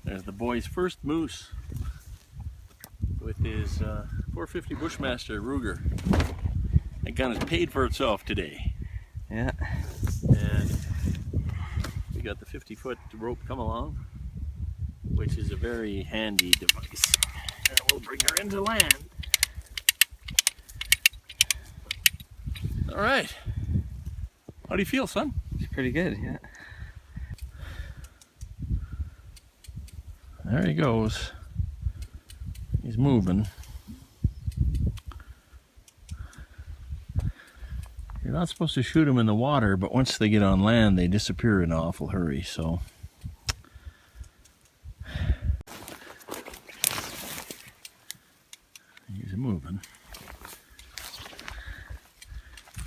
There's the boy's first moose with his 450 Bushmaster Ruger. That gun has paid for itself today. Yeah. And we got the 50-foot rope come along, which is a very handy device. And we'll bring her into land. All right. How do you feel, son? It's pretty good, yeah. There he goes. He's moving. You're not supposed to shoot them in the water, but once they get on land, they disappear in an awful hurry, so. He's moving.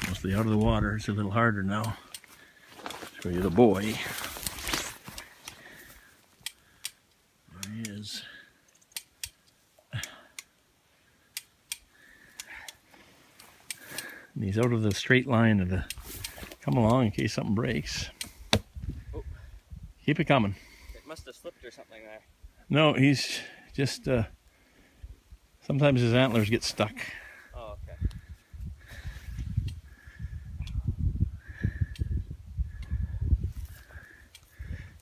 Mostly out of the water. It's a little harder now. Show you the boy. There he is. And he's out of the straight line of the come along in case something breaks. Oh. Keep it coming. It must have slipped or something there. No, he's just sometimes his antlers get stuck. Oh, okay.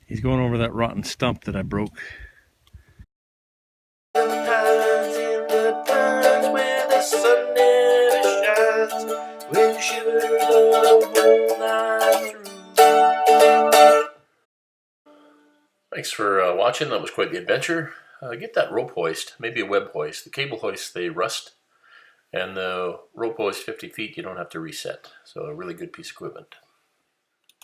He's going over that rotten stump that I broke. Sometimes in the pines where the sun never shines, we'll shiver the whole night through. Thanks for watching. That was quite the adventure. Get that rope hoist, maybe a web hoist. The cable hoists, they rust, and the rope hoist 50 feet, you don't have to reset. So a really good piece of equipment.